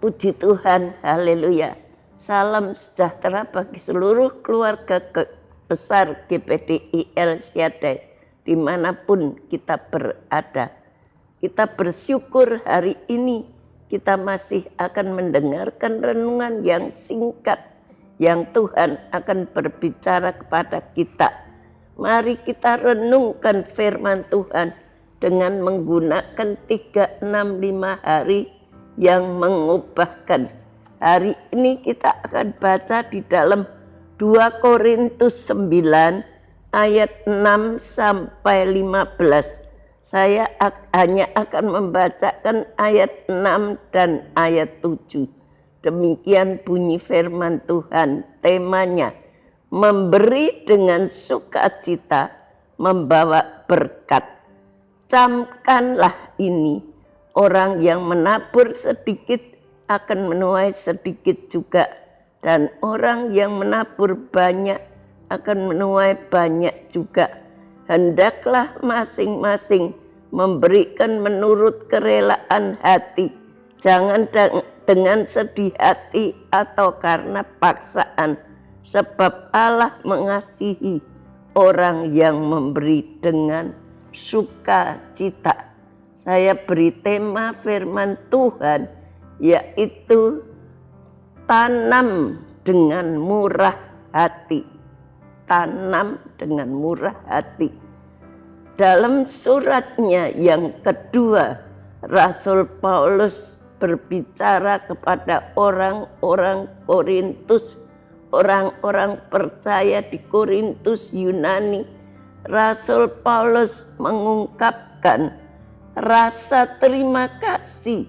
Puji Tuhan, haleluya. Salam sejahtera bagi seluruh keluarga besar GPDI El Shaddai dimanapun kita berada. Kita bersyukur hari ini kita masih akan mendengarkan renungan yang singkat yang Tuhan akan berbicara kepada kita. Mari kita renungkan firman Tuhan dengan menggunakan 365 hari yang mengubahkan. Hari ini kita akan baca di dalam 2 Korintus 9 ayat 6 sampai 15. Saya hanya akan membacakan ayat 6 dan ayat 7. Demikian bunyi firman Tuhan, temanya memberi dengan sukacita, membawa berkat. Camkanlah ini, orang yang menabur sedikit akan menuai sedikit juga, dan orang yang menabur banyak akan menuai banyak juga. Hendaklah masing-masing memberikan menurut kerelaan hati, jangan dengan sedih hati atau karena paksaan, sebab Allah mengasihi orang yang memberi dengan sukacita. Saya beri tema firman Tuhan, yaitu tanam dengan murah hati. Tanam dengan murah hati. Dalam suratnya yang kedua, Rasul Paulus berbicara kepada orang-orang Korintus, orang-orang percaya di Korintus Yunani. Rasul Paulus mengungkapkan rasa terima kasih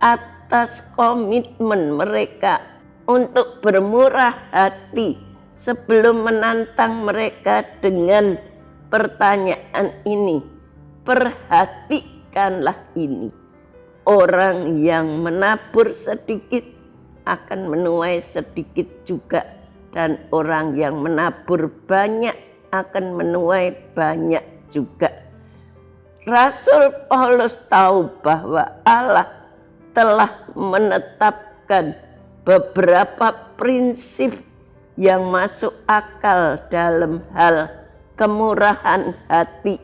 atas komitmen mereka untuk bermurah hati sebelum menantang mereka dengan pertanyaan ini. Perhatikanlah ini, orang yang menabur sedikit akan menuai sedikit juga, dan orang yang menabur banyak akan menuai banyak juga. Rasul Paulus tahu bahwa Allah telah menetapkan beberapa prinsip yang masuk akal dalam hal kemurahan hati.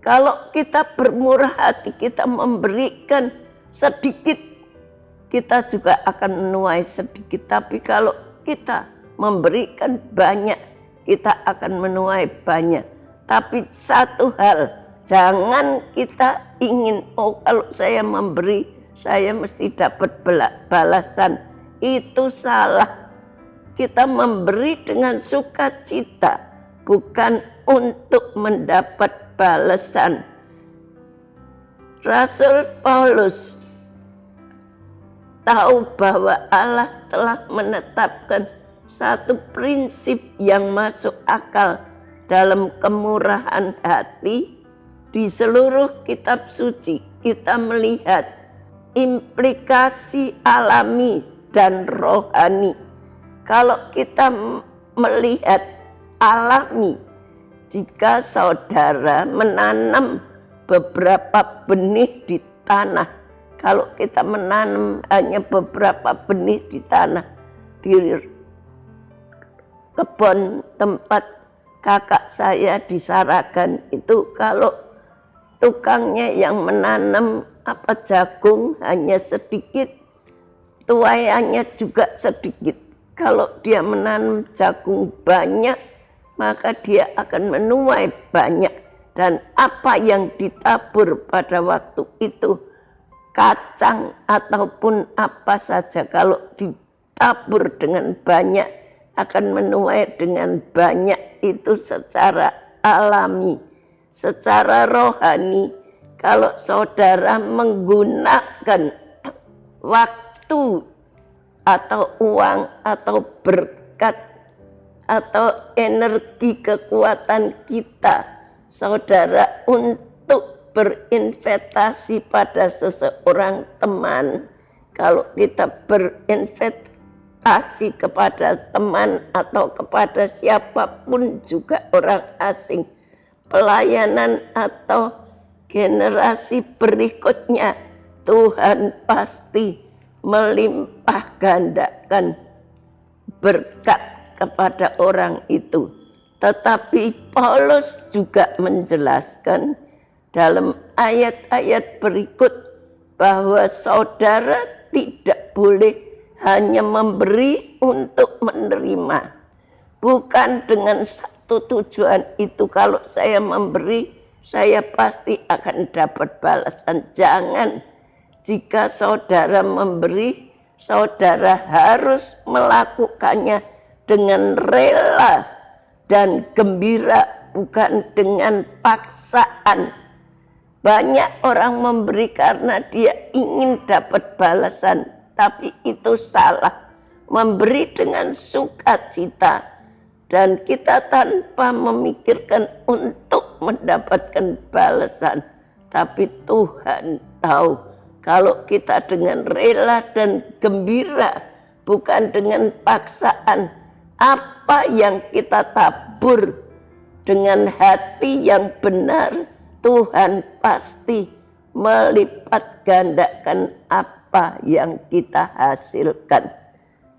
Kalau kita bermurah hati, kita memberikan sedikit, kita juga akan menuai sedikit. Tapi kalau kita memberikan banyak, kita akan menuai banyak. Tapi satu hal, jangan kita ingin, oh kalau saya memberi, saya mesti dapat balasan. Itu salah. Kita memberi dengan sukacita, bukan untuk mendapat balasan. Rasul Paulus tahu bahwa Allah telah menetapkan satu prinsip yang masuk akal dalam kemurahan hati. Di seluruh kitab suci kita melihat implikasi alami dan rohani. Kalau kita melihat alami, jika saudara menanam beberapa benih di tanah, kalau kita menanam hanya beberapa benih di tanah, di kebun tempat kakak saya di Saragan itu, kalau tukangnya yang menanam jagung hanya sedikit, tuaiannya juga sedikit. Kalau dia menanam jagung banyak, maka dia akan menuai banyak. Dan apa yang ditabur pada waktu itu, kacang ataupun apa saja, kalau ditabur dengan banyak, akan menuai dengan banyak. Itu secara alami. Secara rohani, kalau saudara menggunakan waktu atau uang atau berkat atau energi kekuatan kita, saudara, untuk berinvestasi pada seseorang teman. Kalau kita berinvestasi kepada teman atau kepada siapapun juga orang asing, pelayanan atau generasi berikutnya, Tuhan pasti melimpah gandakan berkat kepada orang itu. Tetapi Paulus juga menjelaskan dalam ayat-ayat berikut bahwa saudara tidak boleh hanya memberi untuk menerima. Bukan dengan satu tujuan itu, kalau saya memberi, saya pasti akan dapat balasan. Jangan. Jika saudara memberi, saudara harus melakukannya dengan rela dan gembira, bukan dengan paksaan. Banyak orang memberi karena dia ingin dapat balasan, tapi itu salah. Memberi dengan sukacita dan kita tanpa memikirkan untuk mendapatkan balasan. Tapi Tuhan tahu kalau kita dengan rela dan gembira, bukan dengan paksaan, apa yang kita tabur dengan hati yang benar, Tuhan pasti melipat gandakan apa yang kita hasilkan.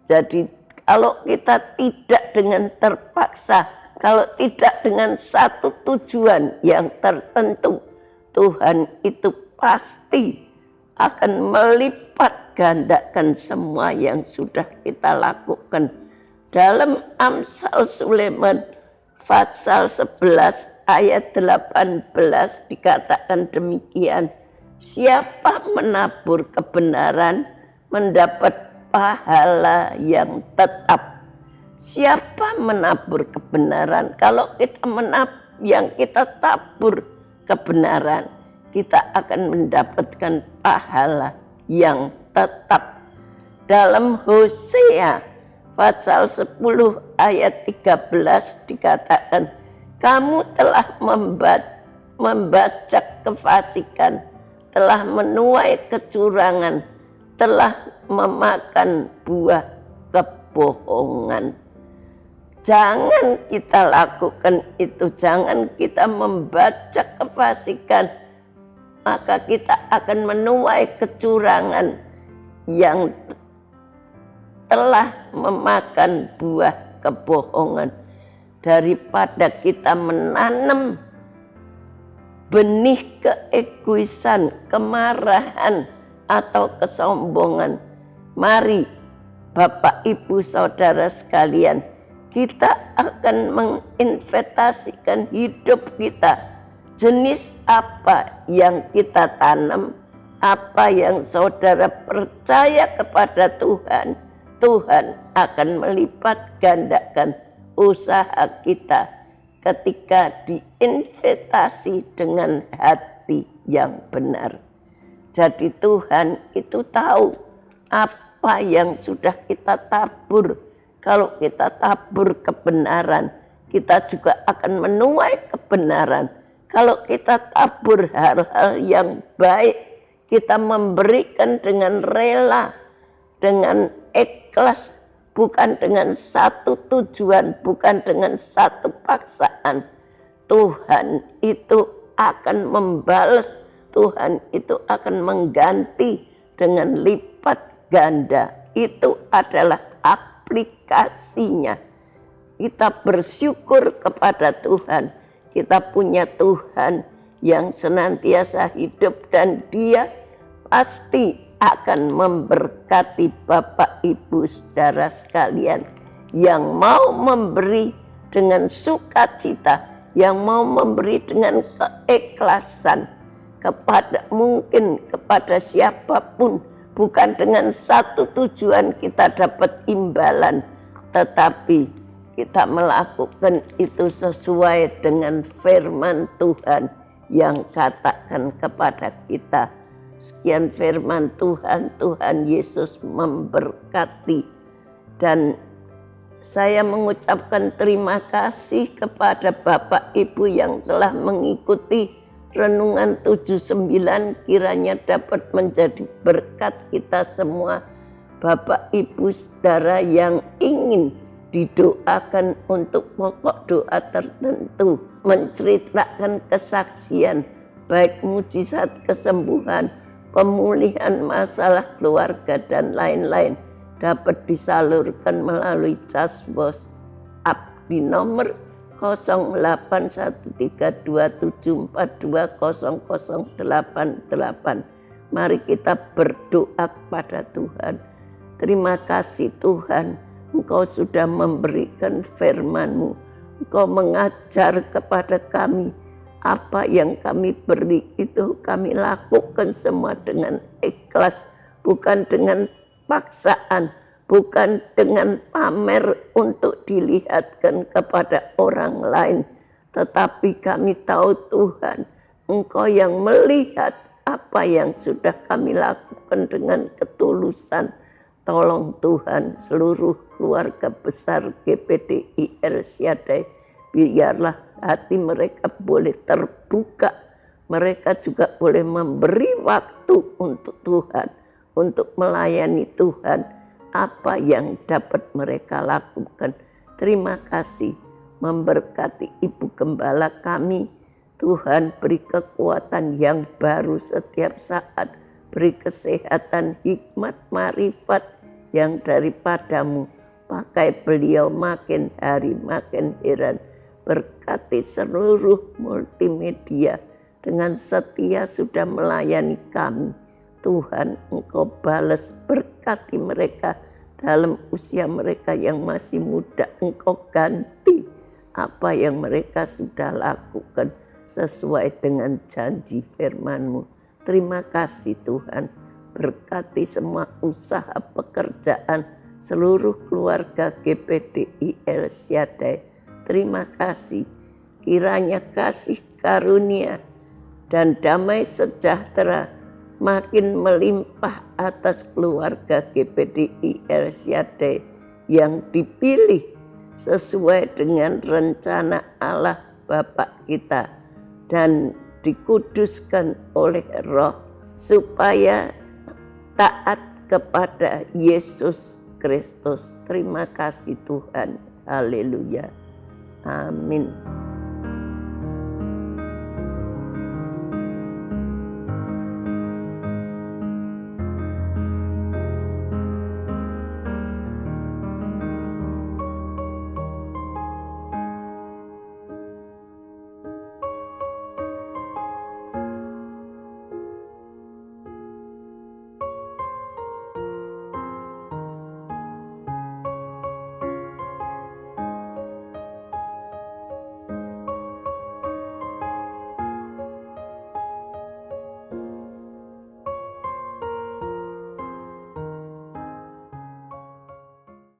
Jadi kalau kita tidak dengan terpaksa, kalau tidak dengan satu tujuan yang tertentu, Tuhan itu pasti akan melipat gandakan semua yang sudah kita lakukan. Dalam Amsal Sulaiman pasal 11 ayat 18 dikatakan demikian, siapa menabur kebenaran mendapat pahala yang tetap. Siapa menabur kebenaran? Kalau kita yang kita tabur kebenaran, kita akan mendapatkan pahala yang tetap. Dalam Hosea pasal 10 ayat 13 dikatakan, kamu telah membaca kefasikan, telah menuai kecurangan, telah memakan buah kebohongan. Jangan kita lakukan itu, jangan kita membaca kefasikan, maka kita akan menuai kecurangan yang telah memakan buah kebohongan. Daripada kita menanam benih keegoisan, kemarahan, atau kesombongan, mari Bapak Ibu Saudara sekalian, kita akan menginvestasikan hidup kita. Jenis apa yang kita tanam, apa yang saudara percaya kepada Tuhan, Tuhan akan melipat gandakan usaha kita ketika diinvestasi dengan hati yang benar. Jadi Tuhan itu tahu apa yang sudah kita tabur. Kalau kita tabur kebenaran, kita juga akan menuai kebenaran. Kalau kita tabur hal-hal yang baik, kita memberikan dengan rela, dengan ikhlas, bukan dengan satu tujuan, bukan dengan satu paksaan. Tuhan itu akan membalas, Tuhan itu akan mengganti dengan lipat ganda. Itu adalah aplikasinya. Kita bersyukur kepada Tuhan. Kita punya Tuhan yang senantiasa hidup dan Dia pasti akan memberkati Bapak Ibu Saudara sekalian yang mau memberi dengan sukacita, yang mau memberi dengan keikhlasan mungkin kepada siapapun, bukan dengan satu tujuan kita dapat imbalan, tetapi kita melakukan itu sesuai dengan firman Tuhan yang katakan kepada kita. Sekian firman Tuhan, Tuhan Yesus memberkati. Dan saya mengucapkan terima kasih kepada Bapak Ibu yang telah mengikuti Renungan 79, kiranya dapat menjadi berkat kita semua. Bapak Ibu Saudara yang ingin didoakan untuk pokok doa tertentu, menceritakan kesaksian, baik mujizat kesembuhan pemulihan masalah keluarga dan lain-lain dapat disalurkan melalui Jasbos App di nomor 081327420088. Mari kita berdoa kepada Tuhan. Terima kasih Tuhan, Engkau sudah memberikan firman-Mu. Engkau mengajar kepada kami, apa yang kami beri itu kami lakukan semua dengan ikhlas, bukan dengan paksaan, bukan dengan pamer untuk dilihatkan kepada orang lain. Tetapi kami tahu Tuhan, Engkau yang melihat apa yang sudah kami lakukan dengan ketulusan. Tolong Tuhan seluruh keluarga besar GPDI El Shaddai, biarlah hati mereka boleh terbuka. Mereka juga boleh memberi waktu untuk Tuhan, untuk melayani Tuhan, apa yang dapat mereka lakukan. Terima kasih, memberkati Ibu Gembala kami. Tuhan beri kekuatan yang baru setiap saat, beri kesehatan, hikmat, marifat yang daripadamu. Pakai beliau makin hari makin heran. Berkati seluruh multimedia dengan setia sudah melayani kami. Tuhan, Engkau balas, berkati mereka dalam usia mereka yang masih muda. Engkau ganti apa yang mereka sudah lakukan sesuai dengan janji firman-Mu. Terima kasih Tuhan. Berkati semua usaha pekerjaan seluruh keluarga GPDI El Shaddai. Terima kasih. Kiranya kasih karunia dan damai sejahtera makin melimpah atas keluarga GPDI El Shaddai yang dipilih sesuai dengan rencana Allah Bapa kita dan dikuduskan oleh Roh supaya taat kepada Yesus Kristus. Terima kasih Tuhan. Haleluya. Amin.